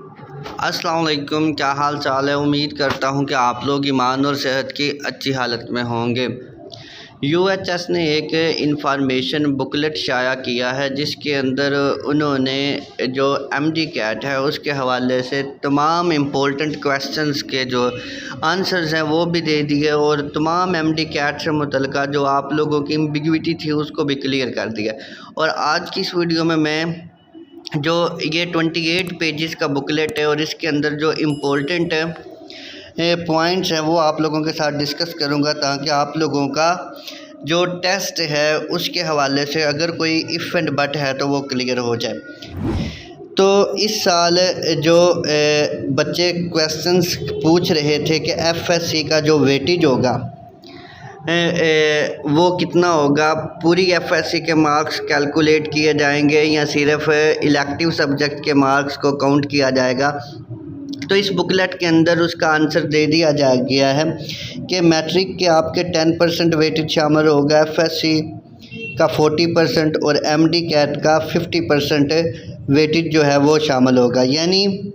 अस्सलाम वालेकुम, क्या हाल चाल है। उम्मीद करता हूँ कि आप लोग ईमान और सेहत की अच्छी हालत में होंगे। यूएचएस ने एक इंफॉर्मेशन बुकलेट शाया किया है जिसके अंदर उन्होंने जो एमडी कैट है उसके हवाले से तमाम इम्पोर्टेंट क्वेश्चंस के जो आंसर्स हैं वो भी दे दिए और तमाम एमडी कैट से मुतल्लिक़ जो आप लोगों की एम्बिग्विटी थी उसको भी क्लियर कर दिया। और आज की इस वीडियो में मैं जो ये 28 पेजेस का बुकलेट है और इसके अंदर जो इम्पोर्टेंट पॉइंट्स हैं वो आप लोगों के साथ डिस्कस करूंगा ताकि आप लोगों का जो टेस्ट है उसके हवाले से अगर कोई इफ़ एंड बट है तो वो क्लियर हो जाए। तो इस साल जो बच्चे क्वेश्चंस पूछ रहे थे कि एफएससी का जो वेटेज होगा वो कितना होगा, पूरी एफएससी के मार्क्स कैलकुलेट किए जाएंगे या सिर्फ इलेक्टिव सब्जेक्ट के मार्क्स को काउंट किया जाएगा। तो इस बुकलेट के अंदर उसका आंसर दे दिया गया है कि मैट्रिक के आपके 10% वेटेज शामिल होगा, एफएससी का 40% और एमडी कैट का 50% वेटेज जो है वो शामिल होगा। यानी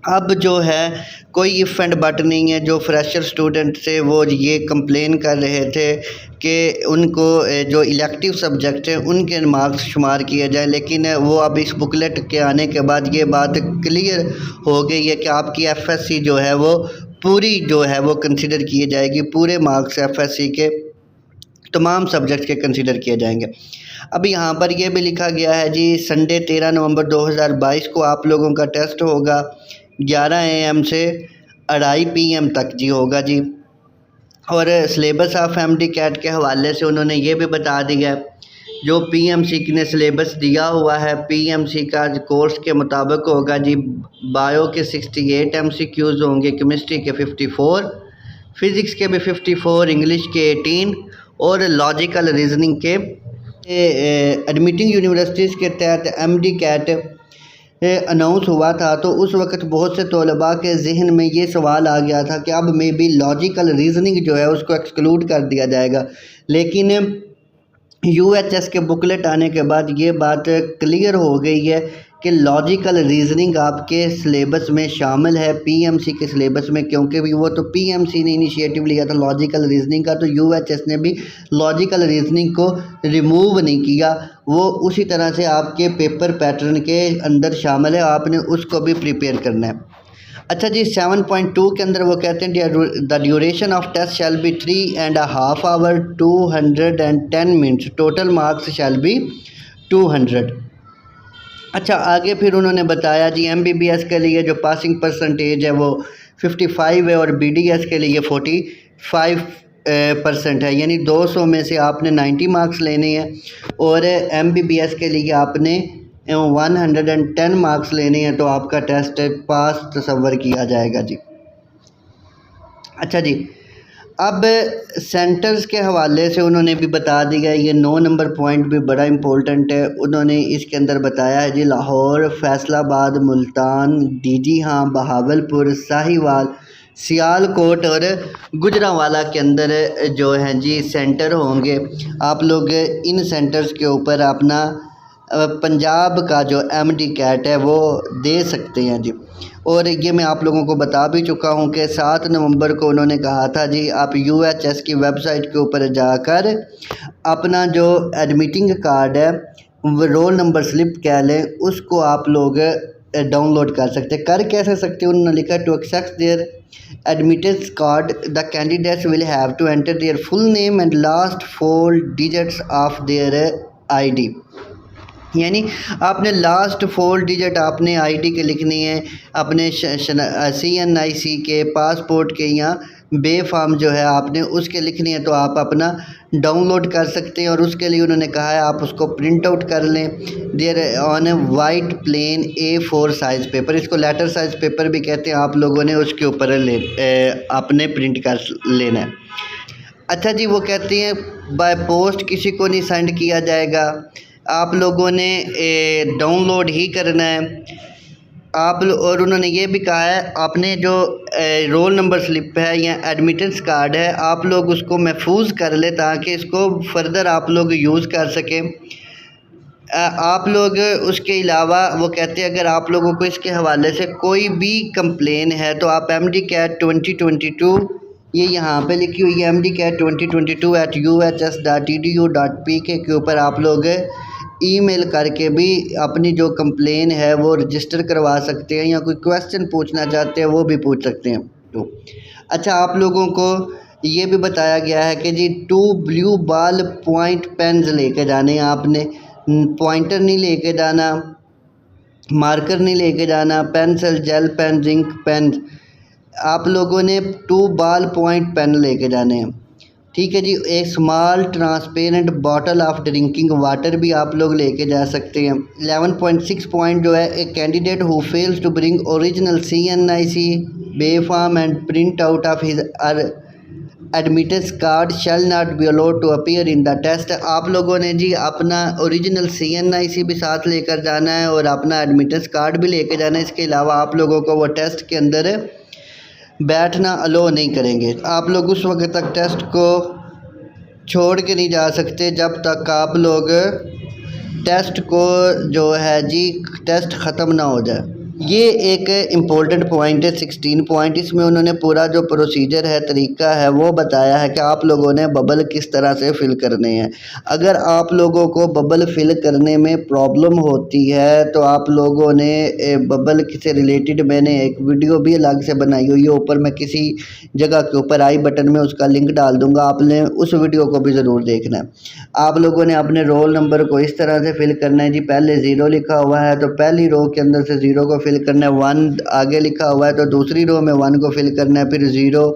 अब जो है कोई इफ़ एंड बट नहीं है। जो फ्रेशर स्टूडेंट थे वो ये कंप्लेन कर रहे थे कि उनको जो इलेक्टिव सब्जेक्ट हैं उनके मार्क्स शुमार किए जाए, लेकिन वो अब इस बुकलेट के आने के बाद ये बात क्लियर हो गई है कि आपकी एफएससी जो है वो पूरी जो है वो कंसिडर की जाएगी। पूरे मार्क्स एफएससी के तमाम सब्जेक्ट के कंसिडर किए जाएंगे। अब यहाँ पर यह भी लिखा गया है जी, संडे 13 नवंबर 2022 को आप लोगों का टेस्ट होगा 11 AM से 2:30 PM तक जी होगा जी। और सिलेबस ऑफ एमडी कैट के हवाले से उन्होंने ये भी बता दिया जो पीएमसी ने सिलेबस दिया हुआ है, पीएमसी का कोर्स के मुताबिक होगा जी। बायो के 68 MCQs होंगे, केमिस्ट्री के 54, फिज़िक्स के भी 54, इंग्लिश के 18 और लॉजिकल रीजनिंग के एडमिटिंग यूनिवर्सिटीज़ के तहत एमडी कैट अनाउंस हुआ था तो उस वक़्त बहुत से तलबा के जहन में ये सवाल आ गया था कि अब मे बी लॉजिकल रीज़निंग जो है उसको एक्सक्लूड कर दिया जाएगा। लेकिन यूएचएस के बुकलेट आने के बाद ये बात क्लियर हो गई है कि लॉजिकल रीज़निंग आपके सिलेबस में शामिल है, पीएमसी के सिलेबस में, क्योंकि भी वो तो पीएमसी ने इनिशिएटिव लिया था लॉजिकल रीज़निंग का, तो यूएचएस ने भी लॉजिकल रीज़निंग को रिमूव नहीं किया। वो उसी तरह से आपके पेपर पैटर्न के अंदर शामिल है, आपने उसको भी प्रिपेयर करना है। अच्छा जी, 7.2 के अंदर वो कहते हैं the duration of test shall be 3.5 hour 210 minutes, total marks shall be 200। अच्छा, आगे फिर उन्होंने बताया जी एमबीबीएस के लिए जो पासिंग परसेंटेज है वो 55 है और बीडीएस के लिए 45% है, यानी 200 में से आपने 90 मार्क्स लेने हैं और एमबीबीएस के लिए आपने 110 मार्क्स लेने हैं तो आपका टेस्ट पास तस्वर किया जाएगा जी। अच्छा जी, अब सेंटर्स के हवाले से उन्होंने भी बता दिया, ये 9 नंबर पॉइंट भी बड़ा इम्पोर्टेंट है। उन्होंने इसके अंदर बताया है जी लाहौर, फैसलाबाद, मुल्तान, डीजी बहावलपुर, साहिवाल, सियालकोट और गुजरांवाला के अंदर जो हैं जी सेंटर होंगे। आप लोग इन सेंटर्स के ऊपर अपना पंजाब का जो एमडी कैट है वो दे सकते हैं जी। और ये मैं आप लोगों को बता भी चुका हूँ कि 7 नवंबर को उन्होंने कहा था जी आप यूएचएस की वेबसाइट के ऊपर जाकर अपना जो एडमिटिंग कार्ड है, रोल नंबर स्लिप कह लें, उसको आप लोग डाउनलोड कर सकते हैं। कर कैसे सकते हैं, उन्होंने लिखा to access their admittance card the candidates will have to enter their full name and last 4 digits of their ID. यानी आपने लास्ट 4 डिजिट आपने आईडी के लिखनी है, अपने CNIC के, पासपोर्ट के या बे फॉर्म जो है आपने उसके लिखनी है, तो आप अपना डाउनलोड कर सकते हैं। और उसके लिए उन्होंने कहा है आप उसको प्रिंट आउट कर लें there on a white plain A4 size paper, इसको लेटर साइज़ पेपर भी कहते हैं, आप लोगों ने उसके ऊपर आपने प्रिंट कर लेना है। अच्छा जी, वो कहते हैं बाय पोस्ट किसी को नहीं सेंड किया जाएगा, आप लोगों ने डाउनलोड ही करना है आप। और उन्होंने ये भी कहा है आपने जो रोल नंबर स्लिप है या एडमिटेंस कार्ड है आप लोग उसको महफूज कर ले ताकि इसको फर्दर आप लोग यूज़ कर सकें। आप लोग उसके अलावा वो कहते हैं अगर आप लोगों को इसके हवाले से कोई भी कंप्लेन है तो आप MD-CAT 2022 ये यहाँ पे लिखी हुई है MD-CAT 2022@uhs.edu.pk के ऊपर आप लोग ईमेल करके भी अपनी जो कंप्लेन है वो रजिस्टर करवा सकते हैं, या कोई क्वेश्चन पूछना चाहते हैं वो भी पूछ सकते हैं। तो अच्छा, आप लोगों को ये भी बताया गया है कि जी 2 ब्लू बॉल पॉइंट पेन्स लेके जाने हैं आपने, पॉइंटर नहीं लेके जाना, मार्कर नहीं लेके जाना, पेंसिल, जेल पेन, जिंक पेन, आप लोगों ने 2 बॉल पॉइंट पेन लेके जाने हैं। ठीक है जी। एक small transparent bottle of drinking water भी आप लोग लेके जा सकते हैं। 11.6 पॉइंट जो है, a candidate who fails to bring original CNIC B form and print out of his admittance card shall not be allowed to appear in the test. आप लोगों ने जी अपना ओरिजिनल CNIC भी साथ लेकर जाना है और अपना एडमिटेंस कार्ड भी लेकर जाना है। इसके अलावा आप लोगों को वो टेस्ट के अंदर बैठना अलो नहीं करेंगे। आप लोग उस वक्त तक टेस्ट को छोड़ के नहीं जा सकते जब तक आप लोग टेस्ट को जो है जी टेस्ट ख़त्म ना हो जाए। ये एक इम्पोर्टेंट पॉइंट है 16 पॉइंट। इसमें उन्होंने पूरा जो प्रोसीजर है, तरीका है, वो बताया है कि आप लोगों ने बबल किस तरह से फ़िल करने हैं। अगर आप लोगों को बबल फ़िल करने में प्रॉब्लम होती है तो आप लोगों ने बबल से रिलेटेड मैंने एक वीडियो भी अलग से बनाई हुई है, ऊपर मैं किसी जगह के ऊपर आई बटन में उसका लिंक डाल दूँगा, आपने उस वीडियो को भी ज़रूर देखना है। आप लोगों ने अपने रोल नंबर को इस तरह से फ़िल करना है जी। पहले 0 लिखा हुआ है तो पहली रो के अंदर से 0 को फिल करना है। 1 आगे लिखा हुआ है तो दूसरी रो में 1 को फिल करना है, फिर 0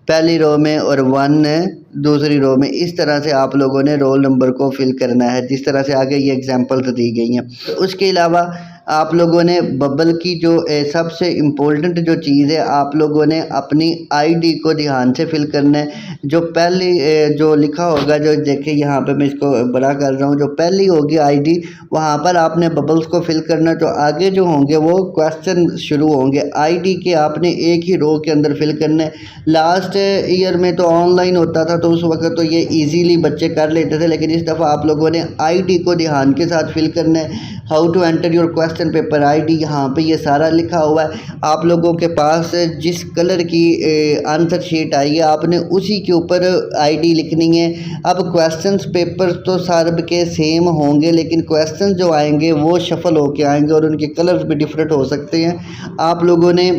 पहली रो में और 1 दूसरी रो में। इस तरह से आप लोगों ने रोल नंबर को फिल करना है, जिस तरह से आगे ये एग्जांपल्स दी गई हैं। तो उसके अलावा आप लोगों ने बबल की जो सबसे इम्पोर्टेंट जो चीज़ है, आप लोगों ने अपनी ID को ध्यान से फिल करना है। जो पहली जो लिखा होगा, जो देखिए यहाँ पे मैं इसको बड़ा कर रहा हूँ, जो पहली होगी ID वहाँ पर आपने बबल्स को फिल करना। तो आगे जो होंगे वो क्वेश्चन शुरू होंगे। ID के आपने एक ही रो के अंदर फिल करना है। लास्ट ईयर में तो ऑनलाइन होता था तो उस वक्त तो ये इजीली बच्चे कर लेते थे, लेकिन इस दफ़ा आप लोगों ने ID को ध्यान के साथ फिल करना है। How to enter your question paper ID, यहाँ पे ये सारा लिखा हुआ है। आप लोगों के पास जिस कलर की आंसर शीट आई है आपने उसी के ऊपर ID लिखनी है। अब क्वेश्चंस पेपर तो सब के सेम होंगे, लेकिन क्वेश्चन जो आएंगे वो शफल होके आएंगे और उनके कलर्स भी डिफरेंट हो सकते हैं। आप लोगों ने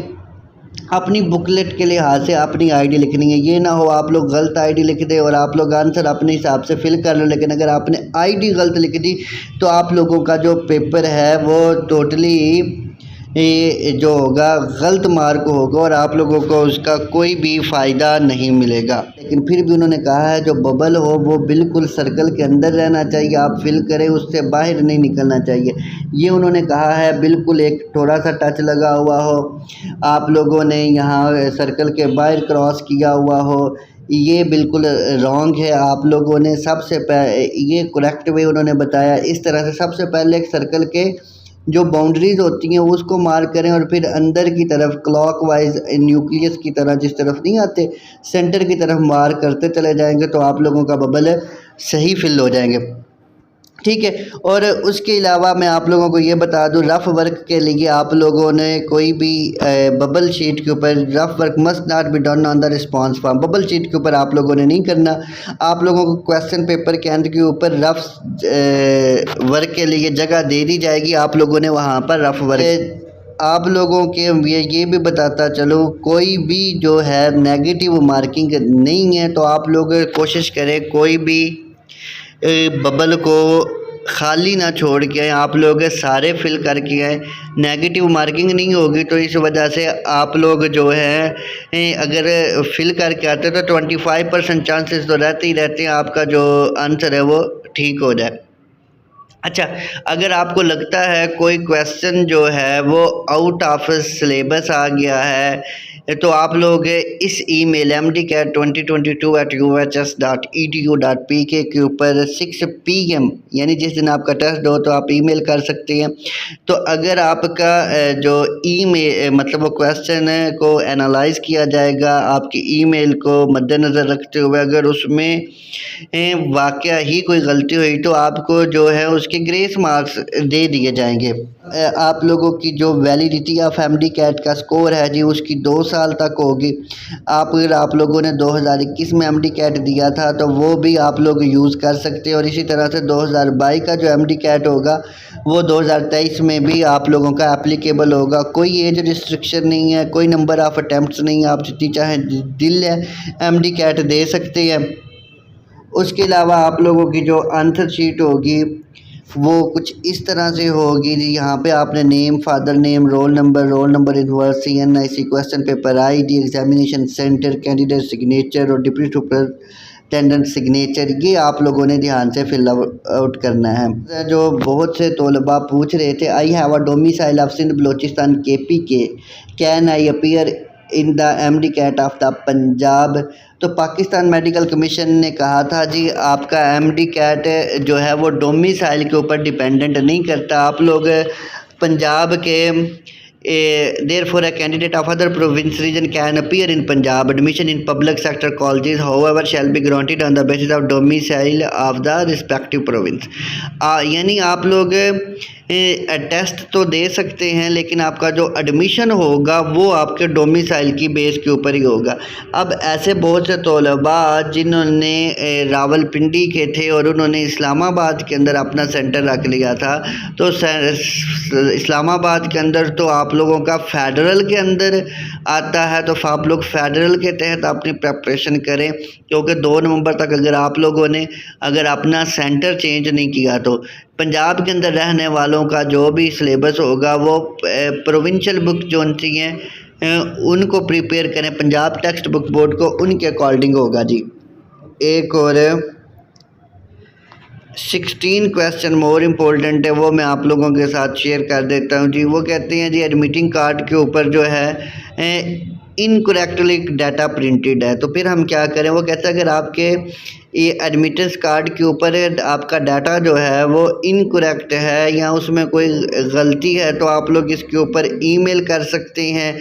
अपनी बुकलेट के लिहाज से अपनी ID लिखनी है। ये ना हो आप लोग गलत ID लिख दें और आप लोग आंसर अपने हिसाब से फिल कर लो, लेकिन अगर आपने ID गलत लिख दी तो आप लोगों का जो पेपर है वो टोटली ये जो होगा गलत मार्क होगा और आप लोगों को उसका कोई भी फ़ायदा नहीं मिलेगा। लेकिन फिर भी उन्होंने कहा है जो बबल हो वो बिल्कुल सर्कल के अंदर रहना चाहिए, आप फिल करें उससे बाहर नहीं निकलना चाहिए। ये उन्होंने कहा है बिल्कुल एक थोड़ा सा टच लगा हुआ हो, आप लोगों ने यहाँ सर्कल के बाहर क्रॉस किया हुआ हो, ये बिल्कुल रॉन्ग है। आप लोगों ने सबसे ये करेक्ट वे उन्होंने बताया। इस तरह से सबसे पहले एक सर्कल के जो बाउंड्रीज होती हैं उसको मार्क करें और फिर अंदर की तरफ क्लॉकवाइज न्यूक्लियस की तरह जिस तरफ नहीं आते सेंटर की तरफ मार्क करते चले जाएंगे तो आप लोगों का बबल सही फिल हो जाएंगे। ठीक है। और उसके अलावा मैं आप लोगों को ये बता दूं, रफ़ वर्क के लिए आप लोगों ने कोई भी बबल शीट के ऊपर rough work must not be done on the response form, bubble sheet के ऊपर आप लोगों ने नहीं करना। आप लोगों को क्वेश्चन पेपर के अंदर के ऊपर रफ़ वर्क के लिए जगह दे दी जाएगी, आप लोगों ने वहाँ पर रफ़ वर्क आप लोगों के ये भी बताता चलो कोई भी जो है नेगेटिव मार्किंग नहीं है। तो आप लोग कोशिश करें कोई भी बबल को खाली ना छोड़ के आप लोग सारे फिल करके आए, नेगेटिव मार्किंग नहीं होगी। तो इस वजह से आप लोग जो है अगर फिल करके आते तो 25% चांसेस तो रहते ही रहते हैं आपका जो आंसर है वो ठीक हो जाए। अच्छा, अगर आपको लगता है कोई क्वेश्चन जो है वो आउट ऑफ सिलेबस आ गया है तो आप लोग इस ईमेल mdcat2022@uhs.edu.pk के ऊपर 6 PM यानी जिस दिन आपका टेस्ट हो तो आप ईमेल कर सकते हैं। तो अगर आपका जो ईमेल मतलब वो क्वेश्चन को एनालाइज किया जाएगा आपकी ईमेल को मद्देनज़र रखते हुए, अगर उसमें वाकया ही कोई गलती हुई तो आपको जो है उसके ग्रेस मार्क्स दे दिए जाएंगे। आप लोगों की जो वैलिडिटी ऑफ MD-CAT का स्कोर है जी उसकी 2 साल तक होगी। अगर आप लोगों ने 2021 में MD-CAT दिया था तो वो भी आप लोग यूज़ कर सकते हैं, और इसी तरह से 2022 का जो MD-CAT होगा वो 2023 में भी आप लोगों का एप्लीकेबल होगा। कोई एज रिस्ट्रिक्शन नहीं है, कोई नंबर ऑफ़ अटैम्प्ट्स नहीं है, आप जितनी चाहें दिल है MD-CAT दे सकते हैं। उसके अलावा आप लोगों की जो आंसर शीट होगी वो कुछ इस तरह से होगी जी। यहाँ पे आपने name, father name, roll number university, NIC, question paper ID, examination centre, candidate signature और डिप्टी सुपरिटेंडेंट सिग्नेचर, ये आप लोगों ने ध्यान से फिल आउट करना है। जो बहुत से तलबा पूछ रहे थे, I have a domicile of Sindh Balochistan KPK, can I appear in the MD-CAT of the Punjab. तो पाकिस्तान मेडिकल कमीशन ने कहा था जी आपका MD-CAT जो है वो डोमिसाइल के ऊपर डिपेंडेंट नहीं करता। आप लोग पंजाब के therefore a candidate of other province region can appear in Punjab. Admission in public sector colleges however shall be granted on the basis of domicile of the respective province। यानी आप लोग टेस्ट तो दे सकते हैं लेकिन आपका जो एडमिशन होगा वो आपके डोमिसाइल की बेस के ऊपर ही होगा। अब ऐसे बहुत से तलबा जिन्होंने रावलपिंडी के थे और उन्होंने इस्लामाबाद के अंदर अपना सेंटर रख लिया था, तो इस्लामाबाद के अंदर तो आप लोगों का फेडरल के अंदर आता है, तो आप लोग फेडरल के तहत अपनी प्रेपरेशन करें, क्योंकि 2 नवंबर तक अगर आप लोगों ने अपना सेंटर चेंज नहीं किया तो पंजाब के अंदर रहने वालों का जो भी सिलेबस होगा वो प्रोविंशियल बुक जो सी हैं उनको प्रिपेयर करें, पंजाब टेक्स्ट बुक बोर्ड को उनके अकॉर्डिंग होगा जी। एक और 16 क्वेश्चन मोर इम्पोर्टेंट है वो मैं आप लोगों के साथ शेयर कर देता हूँ जी। वो कहते हैं जी एडमिटिंग कार्ड के ऊपर जो है इनकरेक्टली डाटा प्रिंटेड है, तो फिर हम क्या करें। वो कहते हैं अगर आपके ये एडमिटेंस कार्ड के ऊपर आपका डाटा जो है वो इनकरेक्ट है या उसमें कोई गलती है तो आप लोग इसके ऊपर ईमेल कर सकते हैं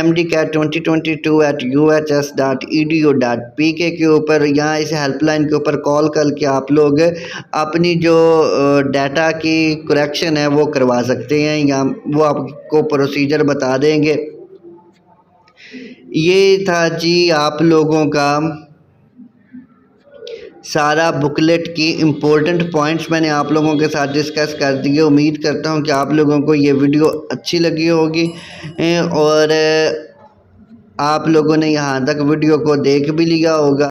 mdcat2022@uhs.edu.pk के ऊपर, या इस हेल्पलाइन के ऊपर कॉल करके आप लोग अपनी जो डाटा की करेक्शन है वो करवा सकते हैं, या वो आपको प्रोसीजर बता देंगे। ये था जी आप लोगों का सारा बुकलेट की इम्पोर्टेंट पॉइंट्स मैंने आप लोगों के साथ डिस्कस कर दिए। उम्मीद करता हूँ कि आप लोगों को ये वीडियो अच्छी लगी होगी और आप लोगों ने यहाँ तक वीडियो को देख भी लिया होगा।